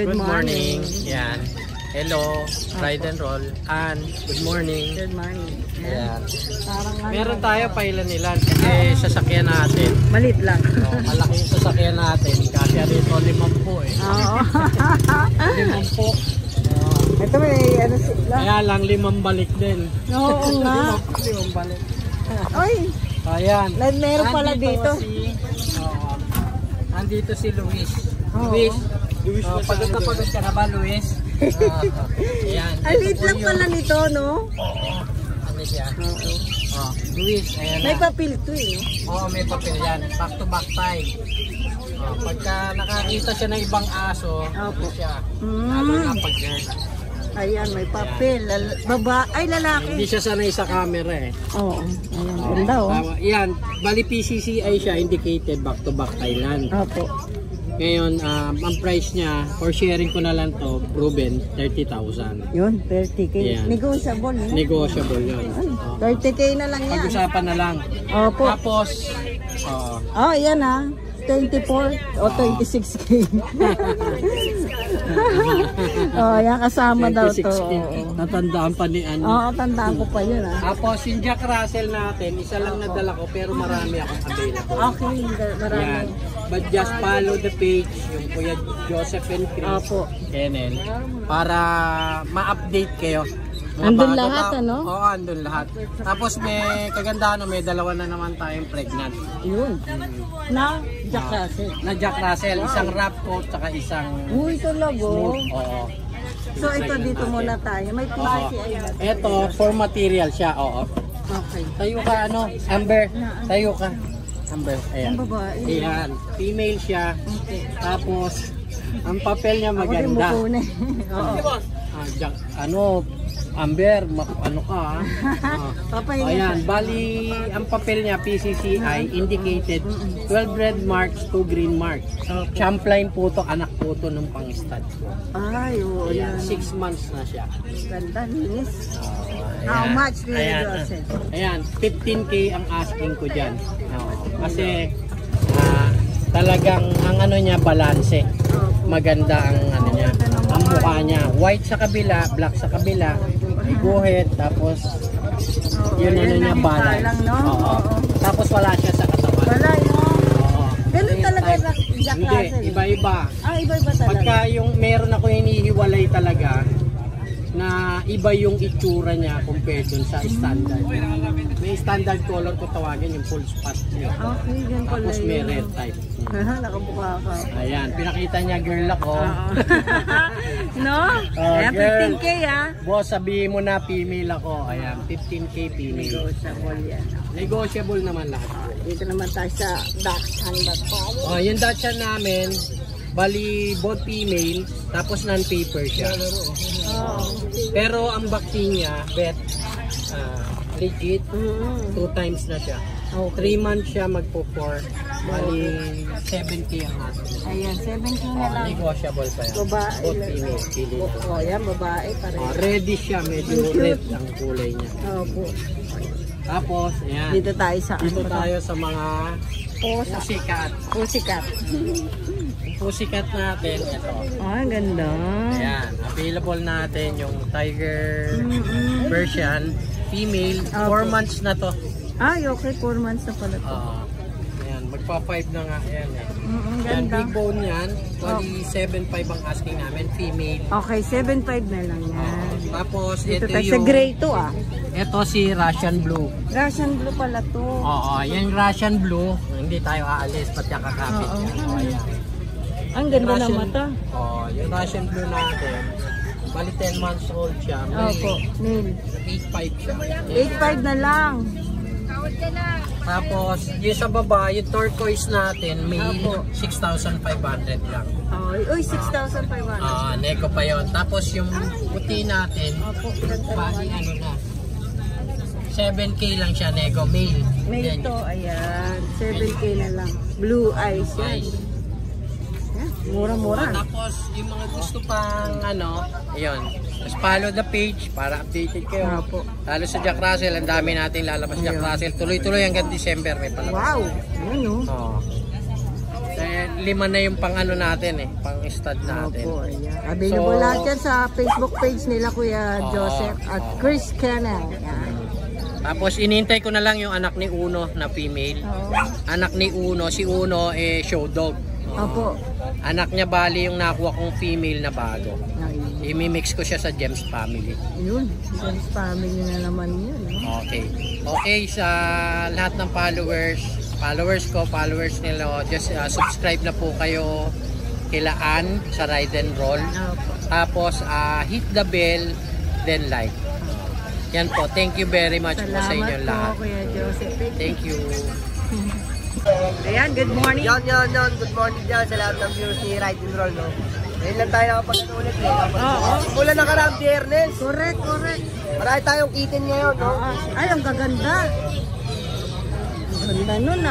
Good morning. Yan. Hello, ride and roll. And good morning. Good morning. Yan. Parang Meron tayo pailan-ilan kasi sasakyan natin. malit lang. Oh, malaki yung sasakyan natin. Kasi rito 5 eh. Oo. 5 po. Ito may ano sila. Kaya lang 5 balik din. Oo nga. 5 balik. Oy, Ayan. meron pala dito. Andito si Luis. Oo. Luis, pagod na pagod ka na ba, Luis? Ayan. Ang liit lang pala nito, no? Ano siya? Luis, ayan May na. papel to eh. Oo, may papel yan. Back to back tie. Pagka nakakita siya ng ibang aso, Opo. siya. Mm. Lalo na pag girl. Ayan, may papel. Ay, lalaki. Hindi siya sanay sa camera eh. Oo. Ayan, ganda oh. Yan, bali PCCI siya, indicated back to back Thailand. Opo. Ngayon, ang price niya, for sharing ko na lang to, proven, 30,000. Yun, 30K. Ayan. Negotiable, no? Negotiable yun. Ay, 30K na lang yan. Pag-usapan na lang. Opo. Tapos, Oh, yan ah. 24 o 26K. Oh, yan kasama daw to. 26K. Natandaan pa ni ano. Oo, tandaan ko pa yun ah. Tapos, yung Jack Russell natin, isa lang nadala ko, pero marami akong available. Okay, Yan. marami. But just follow the page, yung Kuya Joseph and Chris. Opo. Kennel, para ma-update kayo. Andun lahat, ano? Oo, andun lahat. Tapos may kagandahan, may dalawa na naman tayong pregnant. Yun. Na, Jack Russell. Na Jack Russell, isang wrap coat, saka isang Uy, talaga. smooth. Oo. So, ito dito muna tayo. May PCCI na. Ito, for material siya, oo. Okay. Tayo ka, ano? Amber, tayo ka. Amber, ayan. Ang babae. Ayan, female siya. Okay. Tapos, ang papel niya Ako din maganda. mukuna. Oo. Jack, ano, Amber, ano ka ha? Papahinga. Ayan, bali, ang papel niya, PCCI, indicated 12 red marks, 2 green marks. Champline po to, anak po to nung pang-stud ko. Ay, oo. Ayan, Yan. 6 months na siya. Ganda, linis. Ayan. How much, Kuya Ayan, Joseph? ayan, 15K ang asking ko dyan. Kasi, talagang, ang ano niya, balanse. Maganda ang ano niya, ang mukha niya. White sa kabila, black sa kabila. May guhit, tapos yun ano niya, balance. Lang, no? Oo. Tapos wala siya sa katawan. Wala yun. Oo. Ganun talaga na Jack Hindi, Russell. iba-iba. Iba-iba talaga. Pagka yung meron ako hinihiwalay talaga, na iba yung itsura niya compared dun sa standard. May standard color ko tawagin yung full spot niya. Okay, yan pala Tapos may red type. Nakabuka ka. Ayan, pinakita niya girl ako. No? Oh, Ayan, girl. 15K ah. Boss, sabihin mo na female ako. Ayan, 15K female. Negotiable yan. Negotiable naman lahat. Dito naman tayo sa Dachshund.com. Oh, yung Dachshund namin, bali both female, tapos non-paper siya. Pero ang vaccine niya, vet, legit, 2 times na siya. 3 months siya magpo-4, bali 7K ang natin. Ayan, 17 na lang. Negotiable pa yan. Babae. Both female, pili na lang. Oh, yan, babae pa rin. Ready siya, medyo red ang kulay niya. Opo. Tapos, ayan. Dito tayo sa Dito tayo sa mga pussycat. Pussycat. Pussycat natin, ito. Ang ganda. Ayan, available natin yung Tiger version, female, 4 months na to. Ay, okay, 4 months na pala to. Ayan, magpa-5 na nga, ayan eh. Ayan, Ganda. big bone yan, bali 7.5 ang asking namin, female. Okay, 7.5 na lang yan. Tapos, Dito ito tayo sa yung, gray to ah. ito si Russian Blue. Russian blue pala to. Oo, yung Russian Blue, hindi tayo aalis, pati kakapit yan. Ayan. Ang ganda ng Russian- mata. Yung Russian Blue natin, bali 10 months old siya. Opo, Neil. 8.5 siya. 8.5 na lang. Tapos, yung sa baba, yung turquoise natin, male, 6,500 lang. Uy, 6,500. Neko pa yon. Tapos yung puti natin, Opo, bali ano na, 7K lang siya, nego, male. May Yan. ito, ayan. 7K na lang. Blue eyes yan. Nice. Yan, mura-mura. Tapos, yung mga gusto pang ano, ayun. Just follow the page para updated kayo. Opo. Lalo sa Jack Russell, ang dami natin lalabas Jack Russell. Tuloy-tuloy hanggang December may palabas. Wow! Ano? Oo. Then, lima na yung pang ano natin pang stud natin. Opo, ayan. Available lahat yan sa Facebook page nila Kuya Joseph at Chris Kennel. Yan. Tapos inintay ko na lang yung anak ni Uno na female. Anak ni Uno, si Uno show dog. Opo. Anak niya bali yung nakuha kong female na bago. I-mix ko siya sa Gems family. Yun, Gems family na naman yun. Okay. Okay, sa lahat ng followers ko, followers nila, just subscribe na po kayo kila Ann sa Ride and Roll. Tapos hit the bell, then like. Yan po, thank you very much po sa inyo lahat. Salamat po Kuya Joseph. Thank you. Ayan, good morning. Yon. Good morning dyan sa lahat ng viewers ni Ride and Roll, no? Ngayon lang tayo nakapagano ulit, Oo. Mula nakarang Biyernes. Correct. Marami tayong kitten ngayon, no? Ay, ang gaganda. Ang ganda nun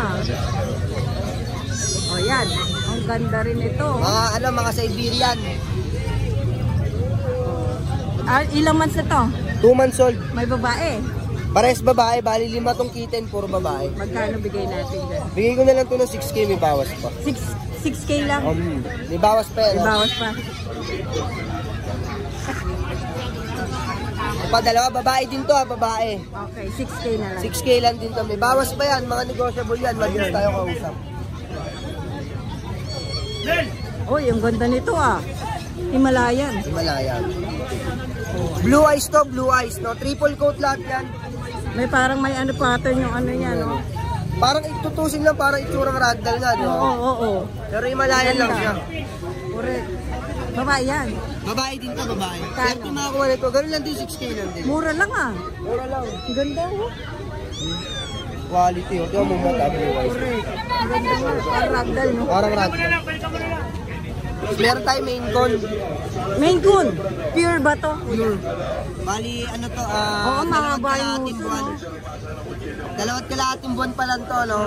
O yan, ang ganda rin ito. Mga Siberian. Ilang months na to? 2 months old. May babae. Pares babae, bali 5 tong kitten, puro babae. Magkano bigay natin dyan? Bigay ko na lang to ng 6K, may bawas pa. 6K lang? May bawas pa yan. May bawas pa. Dalawa, babae din to babae. Okay, 6K na lang. 6K lang din to. May bawas pa yan, mga negotiable yan. Mabilis tayo kausap. Uy, ang ganda nito Himalayan. Blue eyes to, blue eyes, no? Triple coat lahat yan. May parang may pattern yung niya, no? Parang itutusin lang, parang itsurang ragdoll nga, no? Oo. Pero Himalayan lang siya. Correct. Babae yan. Babae din to, babae. Kano? Kaya tumakuha nito, gano'n lang din, 6K lang din. Mura lang Mura lang. Ang ganda Quality, Ito mo mata, blue eyes. Correct. Ang ganda parang ragdoll, no? Parang ragdoll. Meron tayo main con. Maine Coon. Pure ba to? Pure. Bali, ano to, mahaba yung uso, no? 2 kalahating buwan pa lang to, no?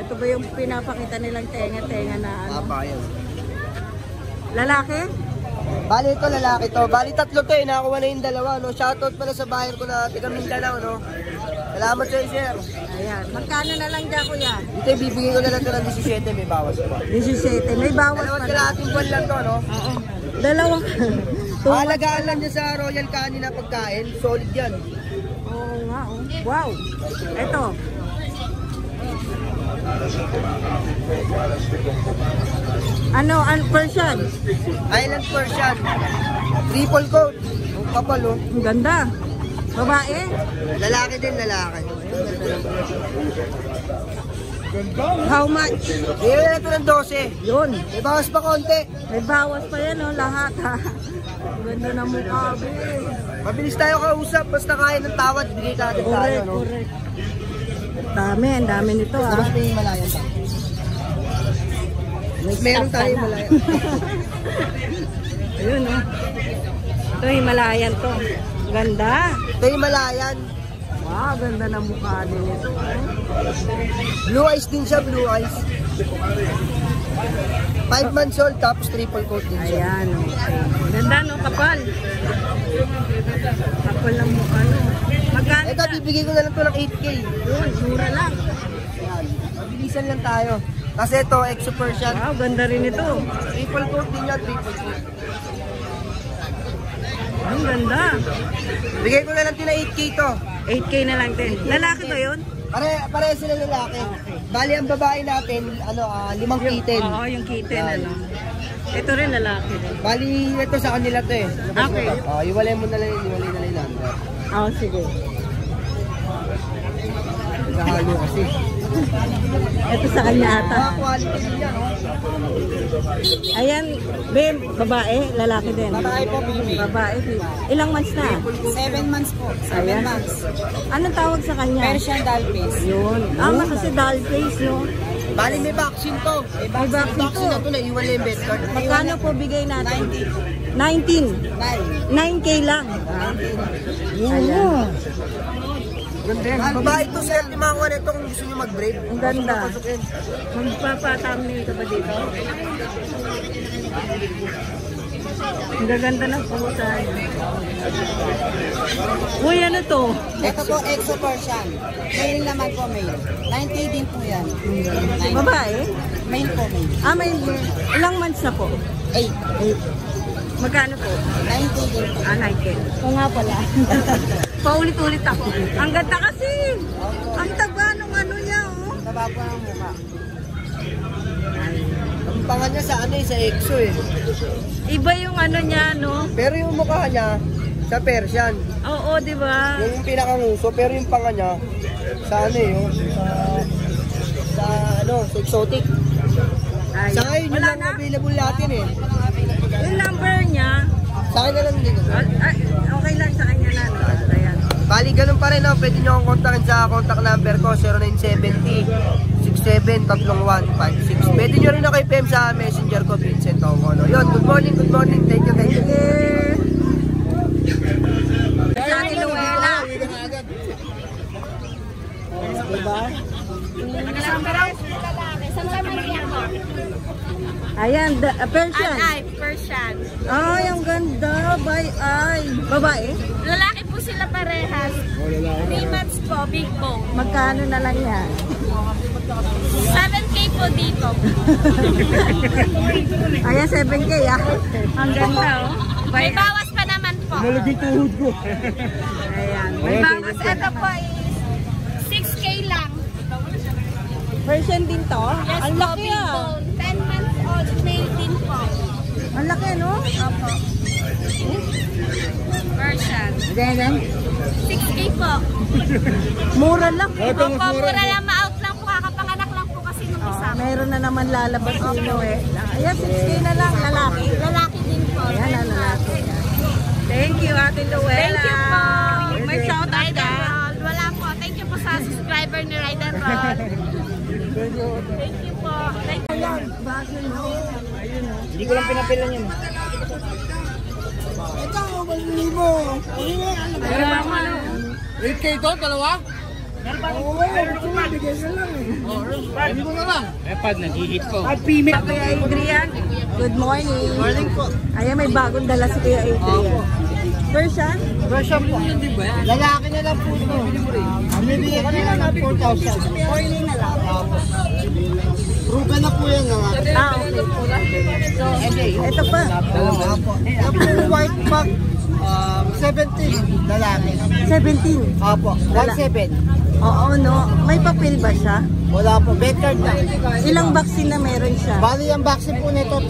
Ito ba yung pinapakita nilang tenga-tenga na Yan. Lalaki? Bali ito, lalaki to. Bali 3 to nakakuha na yung 2, no? Shoutout pala sa buyer ko na tiga Mindanao, no? Salamat sa'yo, sir. Ayan. Magkano na lang dyan, kuya? Ito, bibigyan ko na lang ito ng 17, may bawas pa. 17. May bawas pa 2 kalahating buwan lang to, no? Oo. Dalawang. Alagaan lang niya sa Royal Canin na pagkain. Solid yan. Oo nga, Wow. Ito. Ano, Persian? Island Persian. Triple coat. Ang kapal, oh. Ang ganda. Babae? Lalaki din, lalaki. How much? Bigyan na ito ng 12. Yun. May bawas pa konti. May bawas pa yan, lahat, Ang ganda ng mukha, Mabilis tayo kausap. Basta kaya ng tawad, bigay ka agad tayo, no? Correct. Ang dami nito, Tapos may Himalayan pa. Meron tayo Himalayan. Ayun, Ito, Himalayan to. Ganda. Ito Himalayan. Wow, ganda ng mukha din ito. Blue eyes din siya, blue eyes. 5 months old, tapos triple coat din siya. Ayan, okay. Ganda, no? Kapal. Kapal ng mukha, no? Magkano? Ito, bibigay ko na lang ito ng 8K. Yun, mura lang. Ayan. Mabilisan lang tayo. Kasi ito, Exo Persian. Wow, ganda rin ito. Triple coat din yan, triple coat. Ang ganda. Bigay ko na lang ito ng 8K to. 8K na lang din. Lalaki ba yun? Pare sila lalaki. Bali ang babae natin, 5 kitten. Oo, yung kitten, Ito rin lalaki din. Bali ito sa kanila to Okay. Iwalay mo na lang, iwalay na lang number. Oo, sige. Nagahalo kasi. Ito sa kanya ata. Quality din yan, Ayan, babe, babae, lalaki din. Babae po, baby. Babae, ilang months na? 7 months po. 7 months. Anong tawag sa kanya? Persian doll face. Yun. Kasi doll face, no? Bali may vaccine to. May vaccine Vaccine na to. to na iwalay yung bed card. Magkano po bigay natin? 19. 9K lang. Ayan. Babae to sir, limangan ito kung gusto nyo mag-brave. Ang ganda. Magpapatami ka ba dito? Ang gaganda ng pusa. Uy, ano to? Ito po, Exo Persian. Male naman po, male. 9K din po yan. Babae? Male po, male. Ah, may ilang months na po? 8. Magkano po? 9K din po. Ah, 9K. O nga pala. Paulit-ulit ako. Ang ganda kasi. Ang taba nung ano niya, oh. Taba po ang mukha. Ang panga niya sa ano sa EXO eh. Iba yung ano niya, no? Pero yung mukha niya, sa Persian. Oo, di ba? Yung pinakanguso, pero yung panga niya, sa ano eh, yung sa ano, sa exotic. Ay, Sa ngayon, yun wala lang na. available natin eh. Yung number niya, Sa akin na lang din. okay lang sa kanya na. No? Ayan. Bali, ganun pa rin, no? Pwede nyo akong kontakin sa contact number ko, 0970-673156. Pwede nyo rin ako i-PM sa messenger ko, Vincent Ongo. No? Yun, good morning, good morning. Thank you, thank you. Sa akin, Luella. Ayan, Persian. Ay, Persian. Ay, ang ganda. Ay, babae. Lalaki po sila parehas. 3 months po, big bone. Magkano na lang yan? 7K po dito. Ayan, 7K ah. Ang ganda oh. May bawas pa naman po. Ayan. May bawas. Ito po is 6K lang. Persian din to? Yes Ang po, laki big ah. bone. 10 months old, male din po. Ang laki no? Opo. Persian. Then, 6K po. mura lang. Opo, mura lang, ma-out lang po. Kakapanganak lang po kasi nung isa. Meron na naman lalabas dito eh. Ayan, 6K na lang, lalaki. Lalaki din po. Ayan, 10 months. lalaki. Thank you, Ate Luella. Thank you po. May shout out Rider ka. Roll. Wala po. Thank you po sa subscriber ni Rider Roll. Thank you po. Thank you. Hindi ko lang pinapilan yun. Ito, 1,000. Salamat. 8K ito, dalawa? Oo, bigay na lang eh. Hindi ko na lang. Epad, nag-hit ko. At female. Kuya Adrian, good morning. Morning po. Ayan, may bagong dala si Kuya Adrian. Persian? Version po. Lalaki na lang po ito. Bibigyan ka na lang ng 4,000. 4K na lang. Proven na po yan. Ah, okay. So, ito pa. Ito po white pack. 17. Lalaki. 17. Apo. 1,700. Oo, no. May papel ba siya? Wala po. Bed card na. Ilang vaccine na meron siya? Bali ang vaccine po nito, 3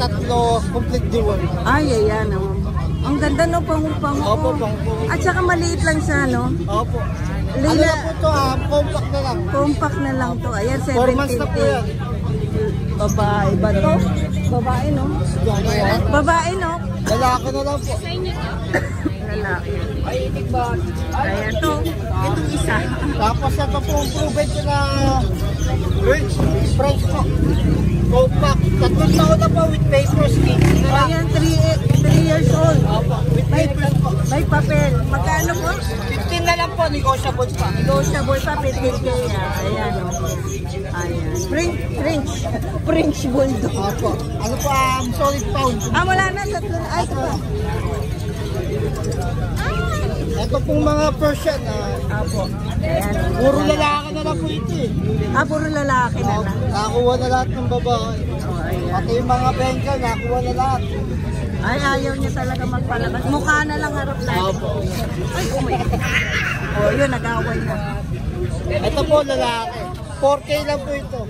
complete deworm. Ay, ayan, no. Ang ganda, no, pangupango. Opo, pangupango. At saka maliit lang siya, no? Opo. Ano Lila, na po ito, compact na lang. compact na lang to. Ayan, 4 months na po 17K. yan. Babae ba to? Babae, no? Babae, no? Lalaki na lang po. Lalaki. Ayan to. Itong isa. Tapos ito po ang proven ko na French po. Compact. 3 taon na po with papers. Ayan, 3 years old. Opo. With papers po. May papel. Magkano po? 15 na lang po. Negotiable pa. Negotiable pa, 15K. Ayan, o. Ayan. French bulldog. Opo. Ano po solid pound. Ah, wala na. Ay, ito pa. Ito pong mga Persian. Apo. Ayan. Puro lalaki na lang po ito eh. Ah, puro lalaki na lang. Nakuha na lahat ng babae. Oh, ayan. Pati yung mga Bengal, nakuha na lahat. Ay, ayaw niya talaga magpalabas. Mukha na lang harap natin. Opo. Ay, oh my God. Oh, yun, nag-away na. Ito po lalaki. 4K lang po ito.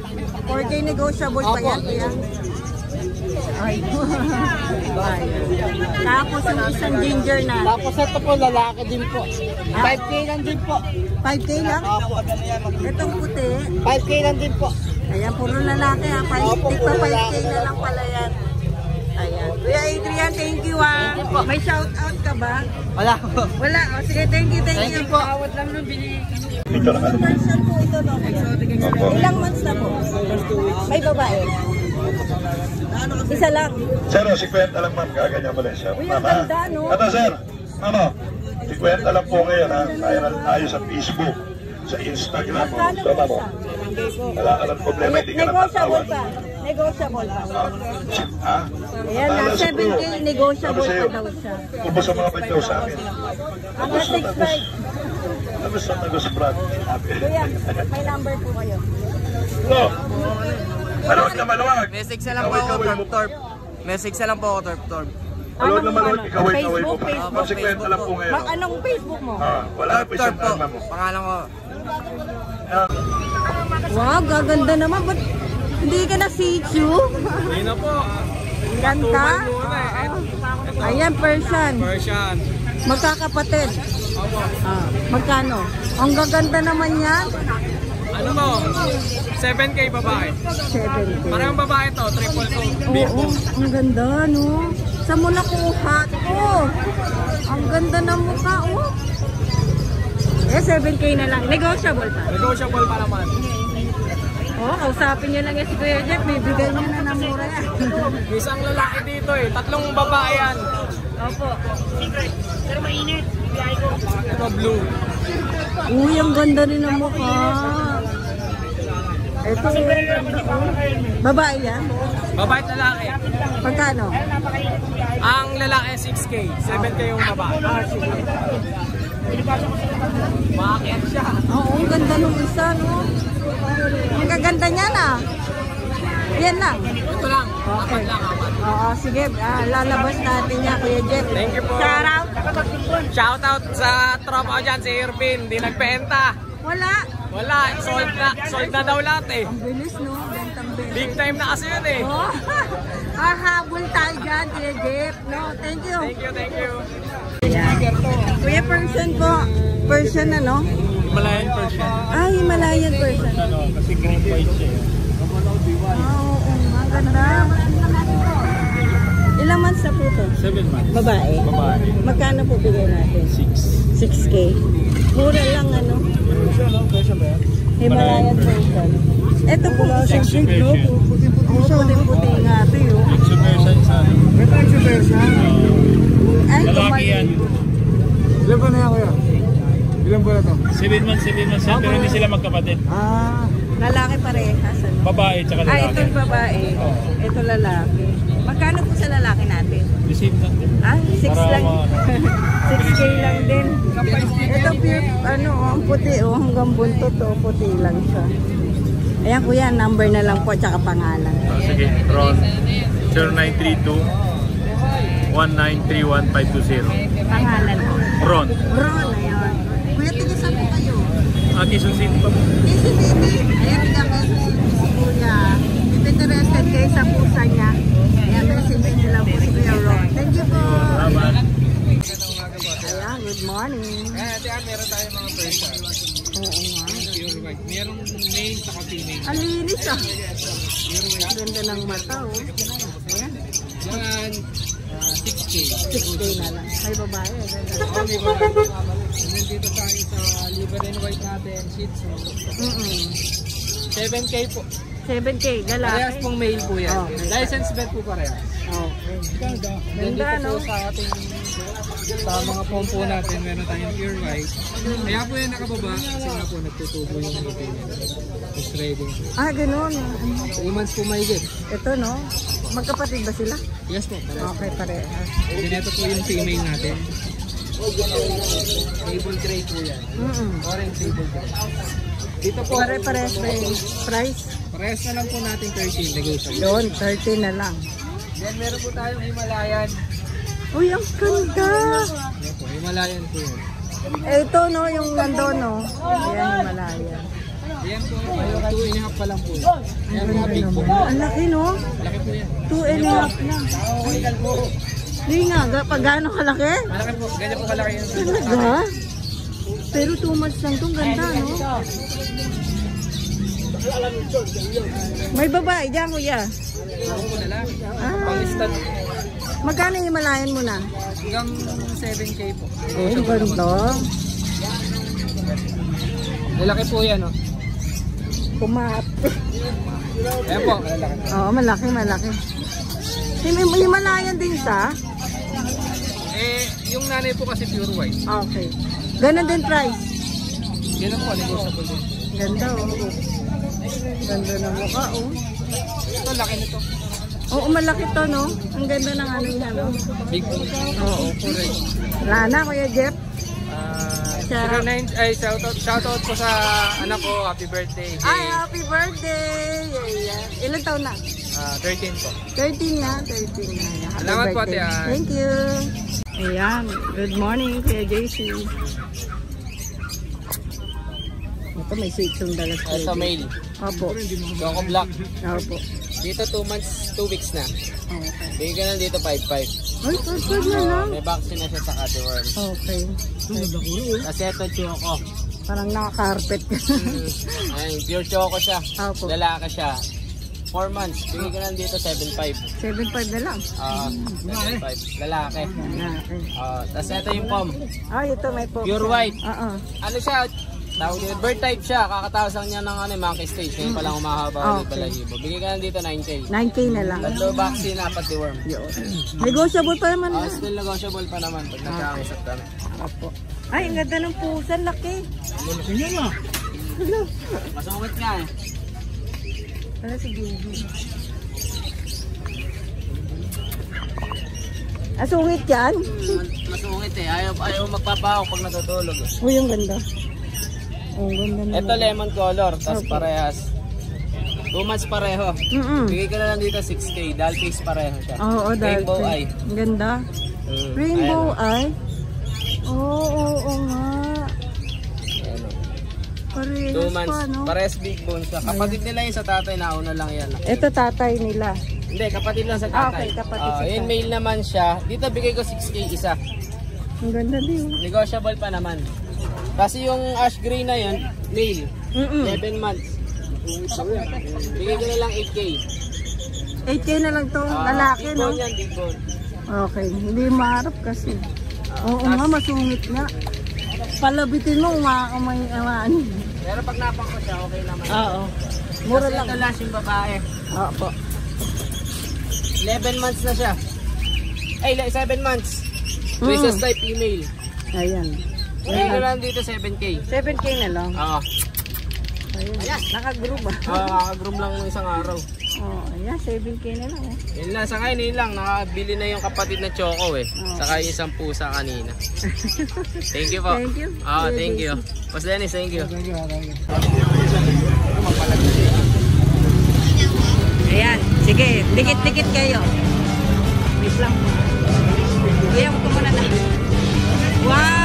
4K negotiable pa Opo. yan, kuya. Ay. Tapos yung isang ginger na. Tapos ito po lalaki din po. 5K lang din po. 5K lang? Opo. Itong puti. 5K lang din po. Ayan, puro lalaki ha. Opo, Tig pa puro 5K lalaki. na lang pala yan. Ayan. Kuya Adrian, thank you ha. May shout out ka ba? Wala po. Wala. O sige, thank you. Thank you po. Version po ito, no? Ilang months na po? May babae. Isa lang. Sir, 50 lang ma'am, gaganyan pala sir. Uy, ang ganda, no? Ano sir? Ano? 50 lang po kayo na tayo sa Facebook, sa Instagram. Magkano So, po ma'am, siya? Wala ka ng problema, hindi ka Negotiable natatawag. pa. Negotiable pa. Ha? Ayan na, 7K negotiable pa daw siya. Ubus ang mga bitaw sa akin. Hanggang 6.5. Ubus ang nagos Brad. Kuya, may number po kayo. Hello? Maluwag na maluwag. Message na lang po ako, Torp. Message na lang po ako, Torp. Maluwag na maluwag, ikaway-kaway mo pa. Facebook? Konsekwento lang po ngayon. Anong Facebook mo? Wala pa Torp isang po. arma mo. Pangalan ko. Wow, gaganda naman. Ba't hindi ka na see-chu? Hindi na po. Ganda. Ayan, Persian. Persian. Magkakapatid. Magkano? Ang gaganda naman yan. Ano to? 7K babae. 7K. Parang babae to, triple coat. Oo, ang ganda, no? Saan mo nakuha ito? Ang ganda ng mukha, oh. 7K na lang. Negotiable pa. Negotiable pa naman. Oh, kausapin nyo lang yan si Kuya Jeff. Bibigay nyo na ng mura yan. Isang lalaki dito eh. 3 babae yan. Opo. Ito blue. Uy, ang ganda rin ng mukha. Ito, babae yan? Babae at lalaki. Pagkano? Ang lalaki 6K. 7K yung babae. Bakit siya? Oo, ang ganda nung isa, no? Ang gaganda niya na. Yan lang. Ito lang. Apat lang, apat. Oo, sige. Lalabas natin niya, Kuya Jeff. Thank you po. Shout out. Shout out sa tropa ko dyan, si Irvin. Hindi nagpenta. Wala. Wala. Sold na daw lahat eh. Ang bilis, no? Bentang bilis. Big time na kasi yun eh. Oh, hahabol tayo dyan, Kuya Jeff. No, thank you. Thank you. Kuya, Persian po. Persian ano? Himalayan Persian. Ah, Himalayan Persian. Kasi green white siya. Oo, ang ganda. Ilang months na po ito? 7 months. Babae? Babae. Magkano po bigay natin? 6. 6K. Mura lang ano? Himalayan Persian. Ito po. Sexy Persian. Puti-puti nga ito yun. Sexy Persian sa ano. Ay, Lalaki yan. Ilan ba na yan, Kuya? Ilan ba na to? 7 months yan, pero hindi sila magkapatid. lalaki parehas. Ano? Babae tsaka Ah, ito yung babae. Ito lalaki. Magkano po sa lalaki natin? The same lang din. Ah, 6 Para lang. 6K lang din. Ito pure, ano, ang puti, oh, hanggang buntot, oh, puti lang siya. Ayan kuya, number na lang po, tsaka pangalan. Sige, Ron 0932-1931520. Pangalan po. Ron. Ron, ayan. Kuya, tiga saan po kayo? Quezon City pa po. Quezon City. Ayan, tiga Quezon City si kuya. If interested kayo sa pusa niya, ayan, message niyo lang po si Kuya Ron. Thank you po. Salamat. Ayan, good morning. Meron tayo mga person. Oo nga. Pure white. Merong male tsaka female. Ang linis ah. Ganda ng mata oh. Ayan. Yan, 6K. 6K na lang. May babae. Ganda. Nandito tayo sa liver and white natin, Shih Tzu. 7K po. 7K, lalaki. Parehas pong male po yan. Oh, License vet po parehas. Okay. Nandito Ganda, no? po sa ating sa mga pompo natin, meron tayong pure white. Kaya po yan nakababa kasi nga po nagtutubo yung ngipin niya. It's ready. Ah, ganun. 3 months po mahigit. Ito no? Magkapatid ba sila? Yes po, parehas. Okay, parehas. Then ito po yung female natin. Sable gray po yan. Orange sable gray. Dito po, Pare-parehas ba yung price? parehas na lang po natin 13 negotiable. Yun, 30 na lang. Then meron po tayong Himalayan. Uy, ang ganda! Yan po, Himalayan po yan. Eh, ito no, yung nandun no. Ayan, Himalaya. Yan po, 2.5 pa lang po. Yan po, big po. Ang laki no? Laki po yan. 2.5 na. Hindi nga, pag gaano kalaki? Malaki po, ganyan po kalaki yan. Talaga? Pero 2 months lang itong ganda, no? May babae dyan, kuya. Ako po na lang. Ah, Pang-stand. magkano yung malayan mo na? Hanggang 7K po. Oh, ang ganda. Lalaki po yan, oh. Pumat. Ayan po, lalaki. Oo, malaki, malaki. Himalayan din sa? Eh, yung nanay po kasi pure white. Okay. Ganon din price. Yan po, negotiable din. Ganda oh. Ganda ng mukha oh. Ito, laki nito. Oo, malaki to no. Ang ganda ng ano niya no. Big bone. Oo, correct. Wala na Kuya Jeff. 09, ay shoutout po sa anak ko, happy birthday. Ay, happy birthday! Yeah. Ilan taon na? 13 po. 13 na, 13 na. Happy Salamat po, birthday. Ate Ann. Thank you. Ayan, good morning Kuya JC. Ito may sitsong dalas Kuya Sa JC. mail. Opo. Choco Black. Opo. Dito 2 months, 2 weeks na. Okay. Bigyan ka lang dito 5-5. Ay, good na lang. May vaccine na siya sa cutiworm. Okay. Kasi ito choco. Parang naka-carpet ka. Ayun, pure choco siya. Opo. Lalaki siya. 4 months. Bigyan ka lang dito 7-5. 7.5 na lang. 7.5. Lalaki. Lalaki. Tapos ito yung pom. Ay, ito may po. Pure white. Oo. Ano siya? Tawag dito, bird type siya. Kakatawas lang niya ng monkey stage. Ngayon pa lang umahaba ulit balahibo. Bigyan ka lang dito 9K. 9K na lang. Tatlo vaccine, 4 deworm. Negotiable pa naman na. Still negotiable pa naman pag nagkakausap kami. Opo. Ay, ang ganda ng pusa. Laki. Masungit nga eh. Ano si Gigi? Asungit yan? Masungit eh. Ayaw magpapahok pag natutulog eh. Uy, ang ganda. Oh, ang ganda naman. Ito lemon color, tas parehas. 2 months pareho. Bigay ko na lang dito 6K. Doll face pareho siya. Oo, Rainbow eye. Ang ganda. Rainbow eye? Oo nga. Ayan, oh. 2 Parehas pa, months. no? Parehas big bone siya. Kapatid nila yun sa tatay. Nauna lang yan. Ito tatay nila. Hindi, kapatid lang sa tatay. Okay, kapatid sa Yun, tatay. male naman siya. Dito bigay ko 6K isa. Ang ganda din. Negotiable pa naman. Kasi yung ash gray na yun, male. 11 months. Bigay ko na lang 8K. 8K na lang to, lalaki, Big no? bone yan, big bone. Okay, hindi maharap kasi. Oo nga, masungit nga. Palabitin mo, umakamay, ano. Pero pag napang ko siya, okay naman. Oo. Mura Kasi lang. ito last yung babae. Opo. 11 months na siya. Ay, 7 months. Rhesus type female. Ayan. Bigay ko lang dito 7K. 7K na lang. Oo. Ayan. Naka-group ah. Nakagroom lang ng isang araw. Oh, ayan, 7K na lang. Yun lang, sa ngayon yun lang. Nakabili na yung kapatid na Choco eh. Saka yung isang pusa kanina. Thank you po. Thank you. Thank you. Boss Dennis, thank you. Ayan, sige, dikit-dikit kayo. Wait lang. Kuya, ko muna na. Wow!